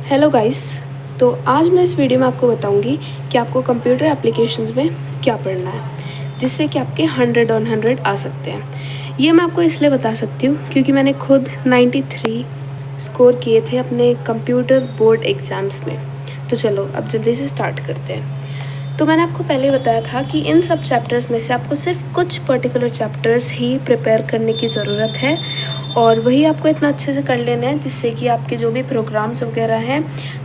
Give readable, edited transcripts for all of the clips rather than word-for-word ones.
Hello guys. तो आज मैं इस वीडियो में आपको बताऊंगी कि आपको कंप्यूटर एप्लीकेशंस में क्या पढ़ना है जिससे कि आपके 100 ऑन 100 आ सकते हैं। ये मैं आपको इसलिए बता सकती हूँ क्योंकि मैंने खुद 93 स्कोर किए थे अपने कंप्यूटर बोर्ड एग्ज़ाम्स में। तो चलो अब जल्दी से स्टार्ट करते हैं। तो मैंने आपको पहले बताया था कि इन सब चैप्टर्स में से आपको सिर्फ कुछ पर्टिकुलर चैप्टर्स ही प्रिपेयर करने की ज़रूरत है और वही आपको इतना अच्छे से कर लेना है जिससे कि आपके जो भी प्रोग्राम्स वगैरह हैं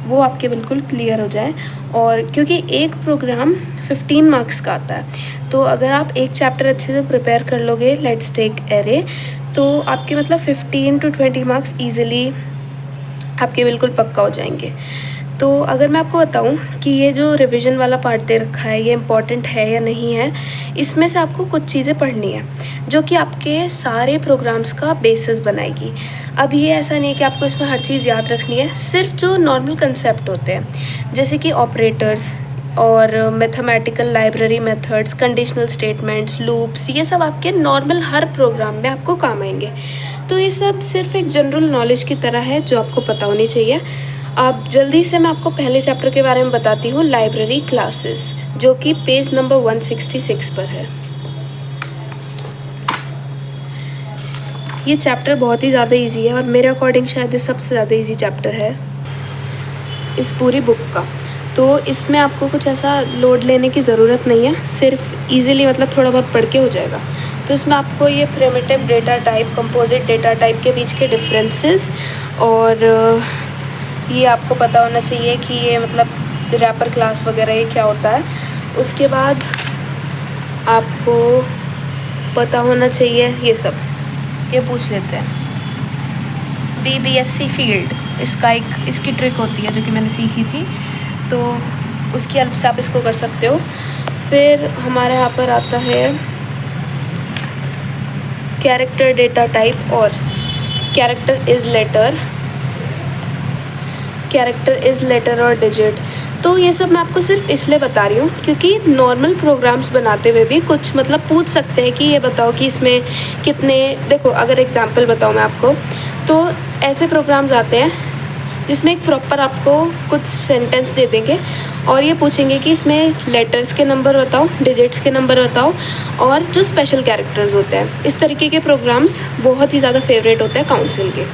वो आपके बिल्कुल क्लियर हो जाए। और क्योंकि एक प्रोग्राम 15 मार्क्स का आता है, तो अगर आप एक चैप्टर अच्छे से प्रिपेयर कर लोगे, लेट्स टेक एरे, तो आपके मतलब 15 to 20 मार्क्स ईजिली आपके बिल्कुल पक्का हो जाएंगे। तो अगर मैं आपको बताऊं कि ये जो रिवीजन वाला पार्ट दे रखा है ये इम्पॉर्टेंट है या नहीं है, इसमें से आपको कुछ चीज़ें पढ़नी है जो कि आपके सारे प्रोग्राम्स का बेसिस बनाएगी। अब ये ऐसा नहीं है कि आपको इसमें हर चीज़ याद रखनी है, सिर्फ जो नॉर्मल कंसेप्ट होते हैं जैसे कि ऑपरेटर्स और mathematical library methods, conditional statements, loops, ये सब आपके नॉर्मल हर प्रोग्राम में आपको काम आएंगे। तो ये सब सिर्फ एक जनरल नॉलेज की तरह है जो आपको पता होनी चाहिए। अब जल्दी से मैं आपको पहले चैप्टर के बारे में बताती हूँ, लाइब्रेरी क्लासेस, जो कि पेज नंबर 166 पर है। ये चैप्टर बहुत ही ज़्यादा इजी है और मेरे अकॉर्डिंग शायद ये सबसे ज़्यादा इजी चैप्टर है इस पूरी बुक का। तो इसमें आपको कुछ ऐसा लोड लेने की ज़रूरत नहीं है, सिर्फ इजीली मतलब थोड़ा बहुत पढ़ के हो जाएगा। तो इसमें आपको ये primitive data type, composite data type के बीच के डिफरेंसेस और ये आपको पता होना चाहिए कि ये मतलब रैपर क्लास वगैरह ये क्या होता है। उसके बाद आपको पता होना चाहिए ये सब, ये पूछ लेते हैं BBSC फील्ड, इसकी ट्रिक होती है जो कि मैंने सीखी थी, तो उसकी हेल्प से आप इसको कर सकते हो। फिर हमारे यहाँ पर आता है कैरेक्टर डेटा टाइप और कैरेक्टर इज़ लेटर और डिजिट। तो ये सब मैं आपको सिर्फ इसलिए बता रही हूँ क्योंकि नॉर्मल प्रोग्राम्स बनाते हुए भी कुछ मतलब पूछ सकते हैं कि ये बताओ कि इसमें कितने, देखो अगर एग्जांपल बताऊँ मैं आपको, तो ऐसे प्रोग्राम्स आते हैं जिसमें एक प्रॉपर आपको कुछ सेंटेंस दे देंगे और ये पूछेंगे कि इसमें लेटर्स के नंबर बताओ, डिजिट्स के नंबर बताओ और जो स्पेशल कैरेक्टर्स होते हैं। इस तरीके के प्रोग्राम्स बहुत ही ज़्यादा फेवरेट होते हैं काउंसिल के।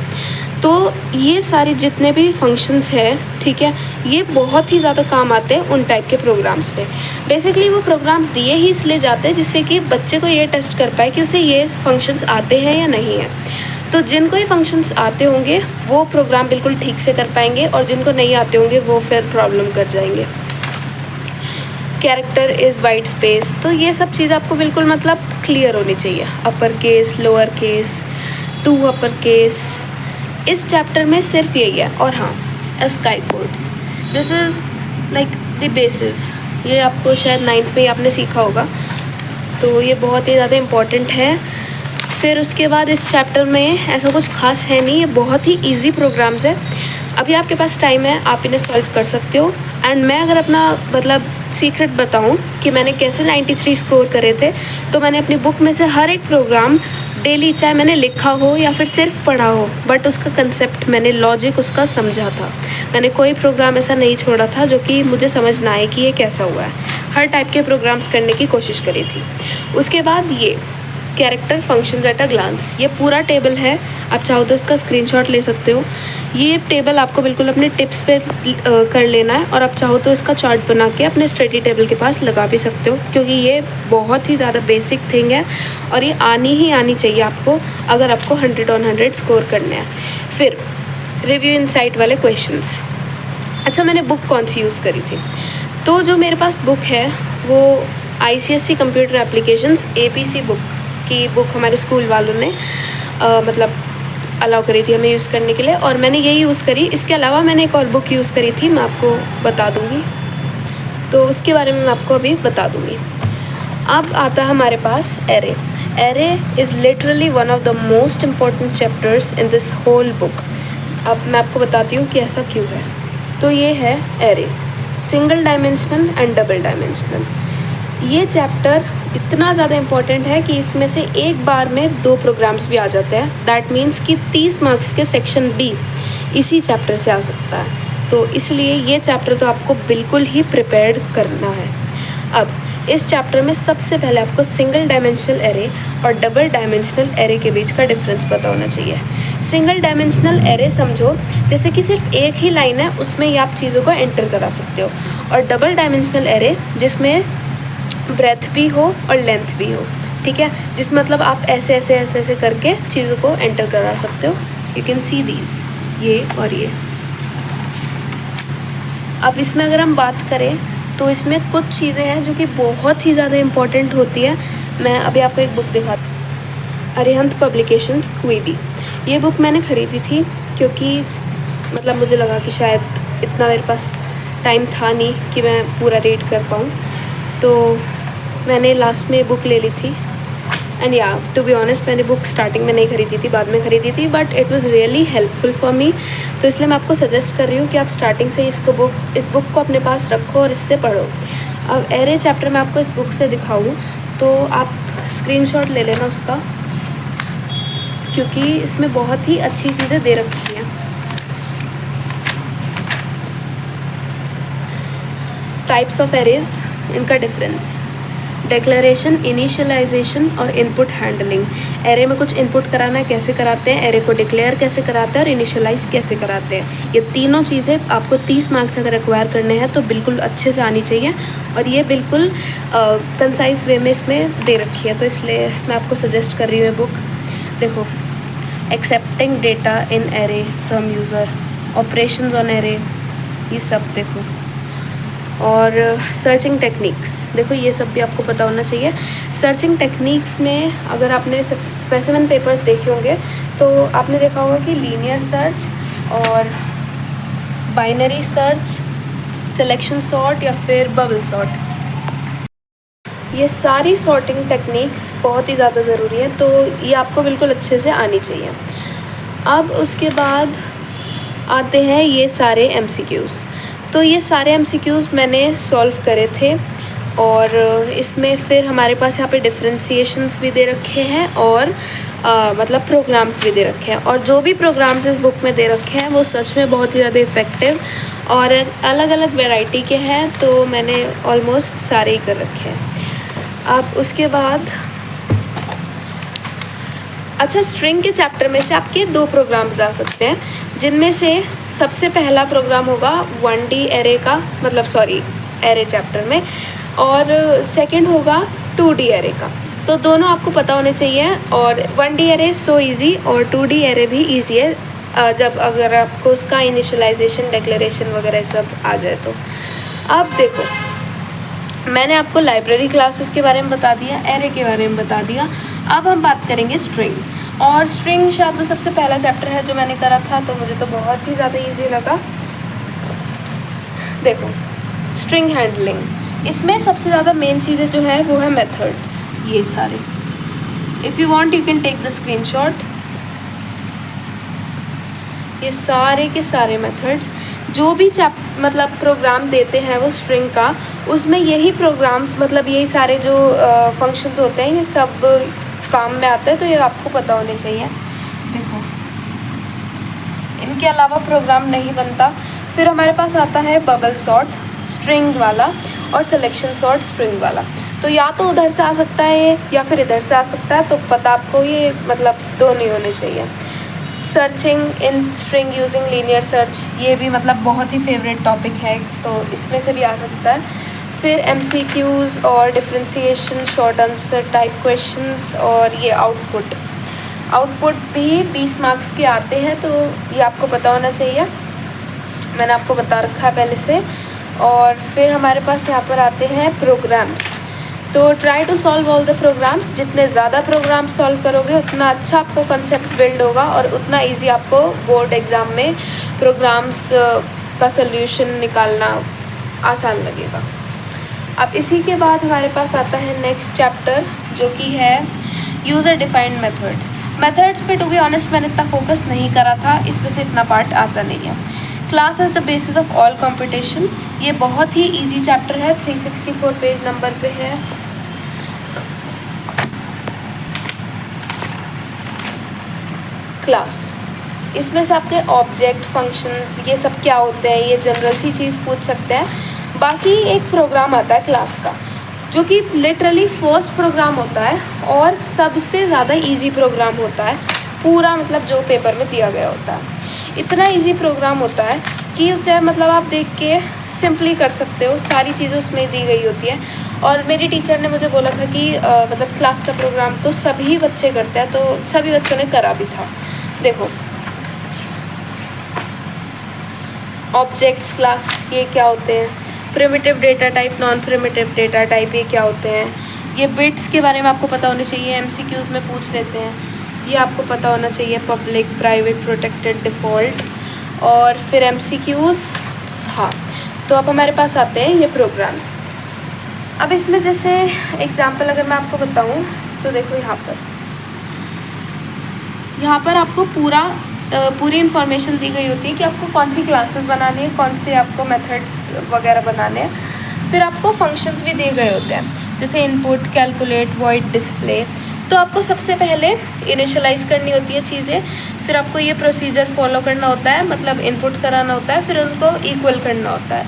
तो ये सारे जितने भी फंक्शंस हैं, ठीक है, ये बहुत ही ज़्यादा काम आते हैं उन टाइप के प्रोग्राम्स पे। बेसिकली वो प्रोग्राम्स दिए ही इसलिए जाते हैं जिससे कि बच्चे को ये टेस्ट कर पाए कि उसे ये फंक्शंस आते हैं या नहीं है। तो जिनको ये फंक्शंस आते होंगे वो प्रोग्राम बिल्कुल ठीक से कर पाएंगे और जिनको नहीं आते होंगे वो फिर प्रॉब्लम कर जाएंगे। कैरेक्टर इज़ वाइट स्पेस, तो ये सब चीज़ आपको बिल्कुल मतलब क्लियर होनी चाहिए। Upper case, lower case, to upper case, इस चैप्टर में सिर्फ यही है। और हाँ, sky codes, this is like the basis, ये आपको शायद 9th में ही आपने सीखा होगा, तो ये बहुत ही ज़्यादा इम्पॉर्टेंट है। फिर उसके बाद इस चैप्टर में ऐसा कुछ खास है नहीं, ये बहुत ही इजी प्रोग्राम्स है। अभी आपके पास टाइम है, आप इन्हें सॉल्व कर सकते हो। एंड मैं अगर अपना मतलब सीक्रेट बताऊं कि मैंने कैसे 93 स्कोर करे थे, तो मैंने अपनी बुक में से हर एक प्रोग्राम डेली, चाहे मैंने लिखा हो या फिर सिर्फ पढ़ा हो, बट उसका कंसेप्ट मैंने, लॉजिक उसका समझा था। मैंने कोई प्रोग्राम ऐसा नहीं छोड़ा था जो कि मुझे समझ ना आए कि ये कैसा हुआ है। हर टाइप के प्रोग्राम्स करने की कोशिश करी थी। उसके बाद ये character functions at a glance, ये पूरा टेबल है, आप चाहो तो इसका स्क्रीनशॉट ले सकते हो। ये टेबल आपको बिल्कुल अपने टिप्स पे कर लेना है और आप चाहो तो इसका चार्ट बना के अपने स्टडी टेबल के पास लगा भी सकते हो, क्योंकि ये बहुत ही ज़्यादा बेसिक थिंग है और ये आनी चाहिए आपको अगर आपको 100 ऑन 100 स्कोर करने हैं। फिर रिव्यू इनसाइट वाले क्वेश्चंस। अच्छा, मैंने बुक कौन सी यूज़ करी थी? तो जो मेरे पास बुक है वो ICSE computer applications APC book हमारे स्कूल वालों ने मतलब अलाउ करी थी हमें यूज़ करने के लिए, और मैंने यही यूज़ करी। इसके अलावा मैंने एक और बुक यूज़ करी थी, मैं आपको बता दूँगी, तो उसके बारे में मैं आपको अभी बता दूँगी। अब आता है हमारे पास array is literally one of the most important chapters in this whole book. अब मैं आपको बताती हूँ कि ऐसा क्यों है। तो ये है array, single dimensional and double dimensional. ये चैप्टर इतना ज़्यादा इम्पॉर्टेंट है कि इसमें से एक बार में 2 प्रोग्राम्स भी आ जाते हैं। दैट मीन्स कि 30 मार्क्स के सेक्शन B इसी चैप्टर से आ सकता है। तो इसलिए ये चैप्टर तो आपको बिल्कुल ही प्रिपेयर्ड करना है। अब इस चैप्टर में सबसे पहले आपको सिंगल डायमेंशनल एरे और डबल डायमेंशनल एरे के बीच का डिफरेंस पता होना चाहिए। सिंगल डायमेंशनल एरे समझो जैसे कि सिर्फ एक ही लाइन है, उसमें ही आप चीज़ों को एंटर करा सकते हो, और डबल डायमेंशनल एरे जिसमें ब्रेथ भी हो और लेंथ भी हो, ठीक है, जिस मतलब आप ऐसे ऐसे ऐसे ऐसे करके चीज़ों को एंटर करा सकते हो। यू कैन सी दीज, ये और ये। अब इसमें अगर हम बात करें तो इसमें कुछ चीज़ें हैं जो कि बहुत ही ज़्यादा इम्पॉर्टेंट होती है। मैं अभी आपको एक बुक दिखाती हूँ, अरिहंत पब्लिकेशंस क्वीबी। ये बुक मैंने ख़रीदी थी क्योंकि मतलब मुझे लगा कि शायद इतना मेरे पास टाइम था नहीं कि मैं पूरा रीड कर पाऊँ, तो मैंने लास्ट में बुक ले ली थी। एंड या टू बी ऑनेस्ट मैंने बुक स्टार्टिंग में नहीं खरीदी थी, बाद में खरीदी थी, but it was really helpful for me. तो इसलिए मैं आपको सजेस्ट कर रही हूँ कि आप स्टार्टिंग से इस बुक को अपने पास रखो और इससे पढ़ो। अब एरे चैप्टर मैं आपको इस बुक से दिखाऊँ तो आप स्क्रीनशॉट ले लेना उसका, क्योंकि इसमें बहुत ही अच्छी चीज़ें दे रखी हैं। टाइप्स ऑफ एरेज, इनका डिफरेंस, डिक्लेरेशन, इनिशियलाइजेशन और इनपुट हैंडलिंग। एरे में कुछ इनपुट कराना है, कैसे कराते हैं, एरे को डिक्लेयर कैसे कराते हैं और इनिशियलाइज कैसे कराते हैं। ये तीनों चीज़ें आपको 30 मार्क्स अगर एक्वायर करने हैं तो बिल्कुल अच्छे से आनी चाहिए, और ये बिल्कुल कंसाइज वे में इसमें दे रखी है, तो इसलिए मैं आपको सजेस्ट कर रही हूँ बुक। देखो, accepting data in array from user, operations on array, ये सब देखो, और सर्चिंग टेक्निक्स, देखो ये सब भी आपको पता होना चाहिए। सर्चिंग टेक्निक्स में अगर आपने स्पेसिमेन पेपर्स देखे होंगे तो आपने देखा होगा कि लीनियर सर्च और बाइनरी सर्च, सिलेक्शन सॉर्ट या फिर बबल सॉर्ट, ये सारी सॉर्टिंग टेक्निक्स बहुत ही ज़्यादा ज़रूरी है, तो ये आपको बिल्कुल अच्छे से आनी चाहिए। अब उसके बाद आते हैं ये सारे MCQs। तो ये सारे MCQs मैंने सॉल्व करे थे, और इसमें फिर हमारे पास यहाँ पे डिफ्रेंसिएशंस भी दे रखे हैं और मतलब प्रोग्राम्स भी दे रखे हैं, और जो भी प्रोग्राम्स इस बुक में दे रखे हैं वो सच में बहुत ही ज़्यादा इफ़ेक्टिव और अलग अलग वैरायटी के हैं, तो मैंने ऑलमोस्ट सारे ही कर रखे हैं। अब उसके बाद अच्छा, स्ट्रिंग के चैप्टर में से आपके 2 प्रोग्राम्स आ सकते हैं, जिनमें से सबसे पहला प्रोग्राम होगा 1D एरे का, मतलब सॉरी एरे चैप्टर में, और सेकंड होगा 2D एरे का। तो दोनों आपको पता होने चाहिए, और 1D एरे सो इजी और 2D एरे भी इजी है जब अगर आपको उसका इनिशियलाइजेशन, डिक्लेरेशन वगैरह सब आ जाए तो। अब देखो, मैंने आपको लाइब्रेरी क्लासेस के बारे में बता दिया, एरे के बारे में बता दिया। अब हम बात करेंगे स्ट्रिंग, और स्ट्रिंग शायद तो सबसे पहला चैप्टर है जो मैंने करा था, तो मुझे तो बहुत ही ज़्यादा इजी लगा। देखो, स्ट्रिंग हैंडलिंग, इसमें सबसे ज़्यादा मेन चीज़ें जो है वो है मेथड्स, ये सारे। If you want you can take the screenshot. ये सारे के सारे मेथड्स जो भी मतलब प्रोग्राम देते हैं वो स्ट्रिंग का, उसमें यही प्रोग्राम मतलब यही सारे जो फंक्शंस होते हैं ये सब काम में आते हैं, तो ये आपको पता होने चाहिए। देखो, इनके अलावा प्रोग्राम नहीं बनता। फिर हमारे पास आता है बबल सॉर्ट स्ट्रिंग वाला और सिलेक्शन सॉर्ट स्ट्रिंग वाला, तो या तो उधर से आ सकता है या फिर इधर से आ सकता है, तो पता आपको ये मतलब दोनों ही होने चाहिए। Searching in string using linear search, ये भी मतलब बहुत ही फेवरेट टॉपिक है, तो इसमें से भी आ सकता है। फिर MCQs और differentiation, short answer type questions, और ये आउटपुट भी 20 मार्क्स के आते हैं, तो ये आपको पता होना चाहिए, मैंने आपको बता रखा है पहले से। और फिर हमारे पास यहाँ पर आते हैं प्रोग्राम्स, तो try to solve all the programs. जितने ज़्यादा प्रोग्राम सॉल्व करोगे उतना अच्छा आपको कंसेप्ट बिल्ड होगा और उतना इजी आपको बोर्ड एग्ज़ाम में प्रोग्राम्स का सल्यूशन निकालना आसान लगेगा। अब इसी के बाद हमारे पास आता है नेक्स्ट चैप्टर, जो कि है यूज़र डिफाइंड मेथड्स पे टू बी ऑनेस्ट मैंने इतना फोकस नहीं करा था, इसमें से इतना पार्ट आता नहीं है। Class is the basis of all competition, ये बहुत ही इजी चैप्टर है, 364 पेज नंबर पे है। क्लास इसमें से आपके ऑब्जेक्ट, फंक्शंस, ये सब क्या होते हैं, ये जनरल सी चीज़ पूछ सकते हैं। बाकी एक प्रोग्राम आता है क्लास का, जो कि लिटरली फर्स्ट प्रोग्राम होता है और सबसे ज़्यादा इजी प्रोग्राम होता है पूरा, मतलब जो पेपर में दिया गया होता है। इतना इजी प्रोग्राम होता है कि उसे मतलब आप देख के सिंपली कर सकते हो, सारी चीज़ें उसमें दी गई होती है। और मेरी टीचर ने मुझे बोला था कि मतलब क्लास का प्रोग्राम तो सभी बच्चे करते हैं, तो सभी बच्चों ने करा भी था। देखो, ऑब्जेक्ट्स क्लास ये क्या होते हैं, primitive data type, non primitive data type ये क्या होते हैं, ये बिट्स के बारे में आपको पता होने चाहिए, एमसीक्यूज़ में पूछ लेते हैं, ये आपको पता होना चाहिए, पब्लिक, प्राइवेट, प्रोटेक्टेड, डिफ़ॉल्ट। और फिर एमसीक्यूज़, हाँ। तो अब हमारे पास आते हैं ये प्रोग्राम्स। अब इसमें जैसे एग्जांपल अगर मैं आपको बताऊं तो देखो, यहाँ पर आपको पूरी इन्फॉर्मेशन दी गई होती है कि आपको कौन सी क्लासेस बनानी है, कौन से आपको मेथड्स वगैरह बनाने हैं। फिर आपको फंक्शंस भी दिए गए होते हैं, जैसे इनपुट, कैलकुलेट, वॉइड, डिस्प्ले। तो आपको सबसे पहले इनिशियलाइज़ करनी होती है चीज़ें, फिर आपको ये प्रोसीजर फॉलो करना होता है, मतलब इनपुट कराना होता है, फिर उनको इक्वल करना होता है।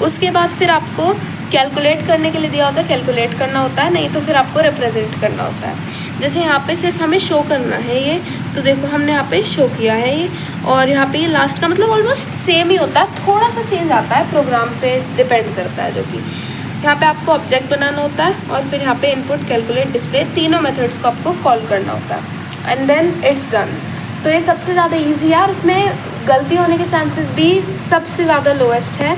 उसके बाद फिर आपको कैलकुलेट करने के लिए दिया होता है, कैलकुलेट करना होता है, नहीं तो फिर आपको रिप्रेजेंट करना होता है। जैसे यहाँ पे सिर्फ हमें शो करना है ये, तो देखो हमने यहाँ पे शो किया है ये, और यहाँ पे ये लास्ट का मतलब ऑलमोस्ट सेम ही होता है, थोड़ा सा चेंज आता है, प्रोग्राम पे डिपेंड करता है। जो कि यहाँ पे आपको ऑब्जेक्ट बनाना होता है और फिर यहाँ पे इनपुट, कैलकुलेट, डिस्प्ले, तीनों मेथड्स को आपको कॉल करना होता है, एंड देन इट्स डन। तो ये सबसे ज़्यादा ईजी है और इसमें गलती होने के चांसेस भी सबसे ज़्यादा लोएस्ट है।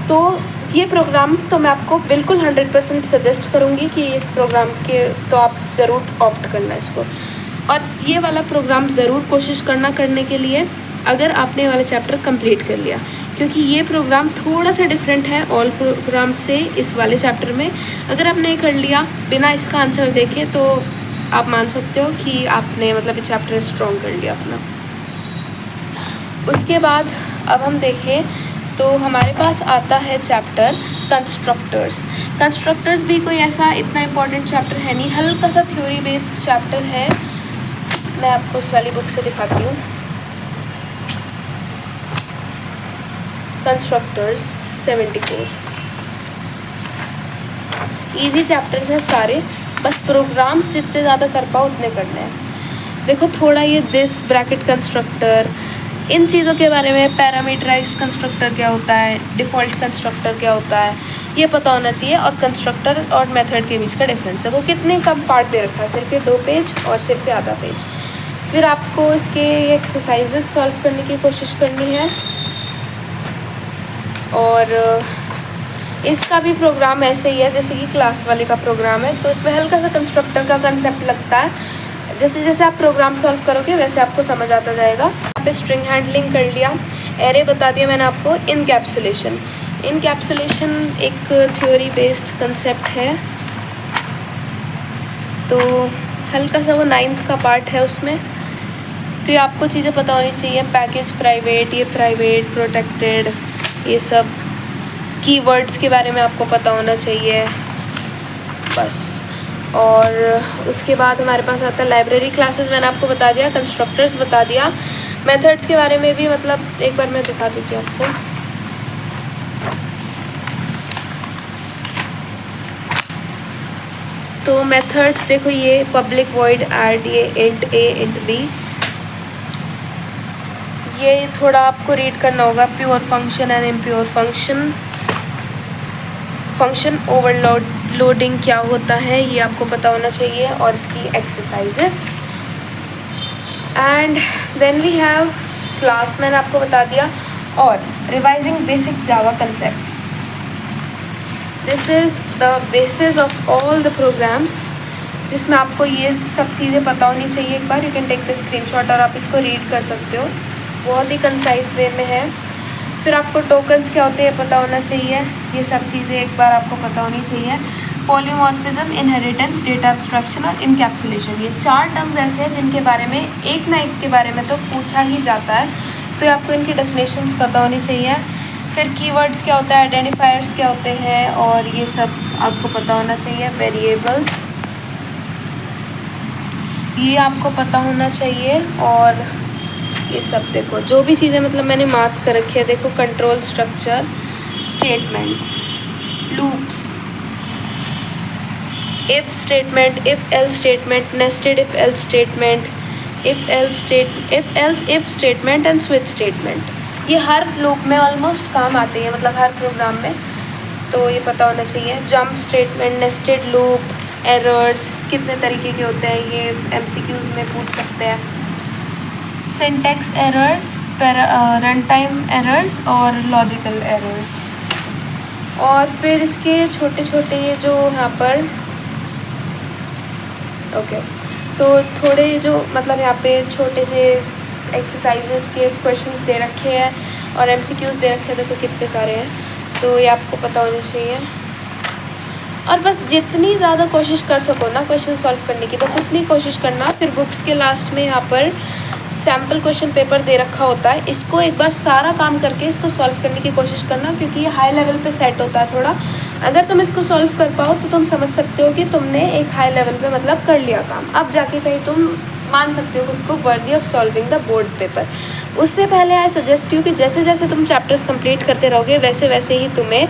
तो ये प्रोग्राम तो मैं आपको बिल्कुल 100% सजेस्ट करूँगी कि इस प्रोग्राम के तो आप ज़रूर ऑप्ट करना इसको, और ये वाला प्रोग्राम ज़रूर कोशिश करना करने के लिए, अगर आपने ये वाला चैप्टर कंप्लीट कर लिया, क्योंकि ये प्रोग्राम थोड़ा सा डिफरेंट है ऑल प्रोग्राम से इस वाले चैप्टर में। अगर आपने कर लिया बिना इसका आंसर देखे, तो आप मान सकते हो कि आपने मतलब ये चैप्टर स्ट्रॉन्ग कर लिया अपना। उसके बाद अब हम देखें तो हमारे पास आता है चैप्टर कंस्ट्रक्टर्स। कंस्ट्रक्टर्स भी कोई ऐसा इतना इम्पॉर्टेंट चैप्टर है नहीं, हल्का सा थ्योरी बेस्ड चैप्टर है। मैं आपको उस वाली बुक से दिखाती हूँ, कंस्ट्रक्टर्स 74। इजी चैप्टर्स हैं सारे, बस प्रोग्राम जितने ज़्यादा कर पाओ उतने करने हैं। देखो थोड़ा ये दिस, ब्रैकेट कंस्ट्रक्टर, इन चीज़ों के बारे में, पैरामीटराइज्ड कंस्ट्रक्टर क्या होता है, डिफ़ॉल्ट कंस्ट्रक्टर क्या होता है, ये पता होना चाहिए। और कंस्ट्रक्टर और मेथड के बीच का डिफरेंस है, वो कितने कम पार्ट दे रखा है, सिर्फ ये 2 पेज और सिर्फ ये आधा पेज। फिर आपको इसके एक्सरसाइजेस सॉल्व करने की कोशिश करनी है। और इसका भी प्रोग्राम ऐसे ही है जैसे कि क्लास वाले का प्रोग्राम है, तो इसमें हल्का सा कंस्ट्रक्टर का कंसेप्ट लगता है। जैसे जैसे आप प्रोग्राम सॉल्व करोगे वैसे आपको समझ आता जाएगा। यहाँ पे स्ट्रिंग हैंडलिंग कर लिया, एरे बता दिया मैंने आपको। इनकैप्सुलेशन एक थ्योरी बेस्ड कंसेप्ट है, तो हल्का सा वो 9th का पार्ट है उसमें। तो ये आपको चीज़ें पता होनी चाहिए, पैकेज प्राइवेट, ये प्राइवेट, प्रोटेक्टेड, ये सब कीवर्ड्स के बारे में आपको पता होना चाहिए बस। और उसके बाद हमारे पास आता है लाइब्रेरी क्लासेस, मैंने आपको बता दिया, कंस्ट्रक्टर्स बता दिया। मेथड्स के बारे में भी मतलब एक बार मैं दिखा देती हूँ आपको। तो मेथड्स देखो, ये पब्लिक वॉइड ऐड, ये इंट a इंट b, ये थोड़ा आपको रीड करना होगा। Pure function and impure function, function overloading क्या होता है ये आपको पता होना चाहिए, और इसकी exercises. And then we have class, मैंने आपको बता दिया, और revising basic Java concepts. This is the basis of all the programs, जिसमें आपको ये सब चीज़ें पता होनी चाहिए। एक बार you can take the screenshot और आप इसको रीड कर सकते हो, बहुत ही कंसाइज वे में है। फिर आपको टोकन्स क्या होते हैं पता होना चाहिए, ये सब चीज़ें एक बार आपको पता होनी चाहिए। पॉलीमॉर्फिज्म, इनहेरिटेंस, डेटा एब्स्ट्रैक्शन और इनकैप्सुलेशन, ये 4 टर्म्स ऐसे हैं जिनके बारे में एक ना एक के बारे में तो पूछा ही जाता है, तो आपको इनकी डेफिनेशंस पता होनी चाहिए। फिर कीवर्ड्स क्या होता है, आइडेंटिफायर्स क्या होते हैं, और ये सब आपको पता होना चाहिए। वेरिएबल्स, ये आपको पता होना चाहिए। और ये सब देखो जो भी चीज़ें मतलब मैंने मार्क कर रखी है, देखो control structure, statements, loops, if statement, if else statement, nested if else statement, if else if statement and switch statement. ये हर लूप में ऑलमोस्ट काम आते हैं, मतलब हर प्रोग्राम में, तो ये पता होना चाहिए। Jump statement, nested loop, errors कितने तरीके के होते हैं ये MCQs में पूछ सकते हैं। Syntax errors, run time errors और लॉजिकल एरर्स। और फिर इसके छोटे छोटे ये जो यहाँ पर ओके तो थोड़े जो मतलब यहाँ पे छोटे से एक्सरसाइजेस के क्वेश्चंस दे रखे हैं और MCQs दे रखे हैं, देखो कितने सारे हैं, तो ये आपको पता होना चाहिए। और बस जितनी ज़्यादा कोशिश कर सको ना क्वेश्चन सॉल्व करने की, बस उतनी कोशिश करना। फिर बुक्स के लास्ट में यहाँ पर सैम्पल क्वेश्चन पेपर दे रखा होता है, इसको एक बार सारा काम करके इसको सॉल्व करने की कोशिश करना, क्योंकि ये हाई लेवल पे सेट होता है थोड़ा। अगर तुम इसको सॉल्व कर पाओ तो तुम समझ सकते हो कि तुमने एक हाई लेवल पे मतलब कर लिया काम, अब जाके कहीं तुम मान सकते हो खुद को worthy of solving the board paper. उससे पहले आई सजेस्ट यू कि जैसे जैसे तुम चैप्टर्स कंप्लीट करते रहोगे वैसे वैसे ही तुम्हें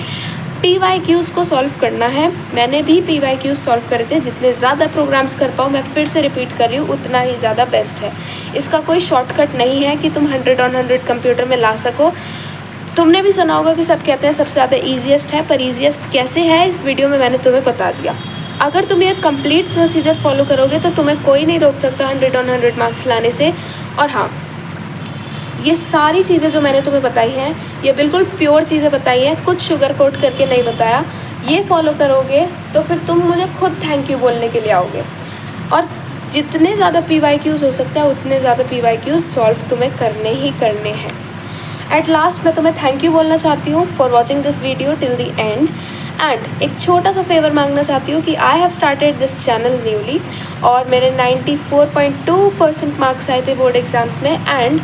PYQs को सॉल्व करना है। मैंने भी PYQs सॉल्व करे थे, जितने ज़्यादा प्रोग्राम्स कर पाओ, मैं फिर से रिपीट कर रही हूँ, उतना ही ज़्यादा बेस्ट है। इसका कोई शॉर्टकट नहीं है कि तुम 100 on 100 कंप्यूटर में ला सको। तुमने भी सुना होगा कि सब कहते हैं सबसे ज़्यादा ईजीएस्ट है, पर ईजीएस्ट कैसे है इस वीडियो में मैंने तुम्हें बता दिया। अगर तुम ये कंप्लीट प्रोसीजर फॉलो करोगे तो तुम्हें कोई नहीं रोक सकता 100 on 100 मार्क्स लाने से। और हाँ, ये सारी चीज़ें जो मैंने तुम्हें बताई हैं ये बिल्कुल प्योर चीज़ें बताई हैं, कुछ शुगर कोट करके नहीं बताया। ये फॉलो करोगे तो फिर तुम मुझे खुद थैंक यू बोलने के लिए आओगे। और जितने ज़्यादा PYQs हो सकता है उतने ज़्यादा PYQs सॉल्व तुम्हें करने ही करने हैं। एट लास्ट मैं तुम्हें थैंक यू बोलना चाहती हूँ for watching this video till the end. And एक छोटा सा फेवर मांगना चाहती हूँ कि I have started this channel newly, और मेरे 94.2% मार्क्स आए थे बोर्ड एग्ज़ाम्स में। And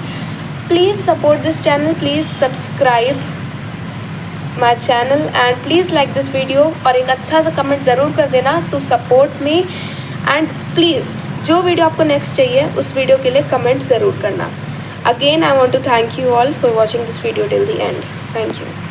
please support this channel, please subscribe my channel and please like this video, और एक अच्छा सा कमेंट ज़रूर कर देना to support me. And please जो वीडियो आपको नेक्स्ट चाहिए उस वीडियो के लिए कमेंट ज़रूर करना। Again I want to thank you all for watching this video till the end. Thank you.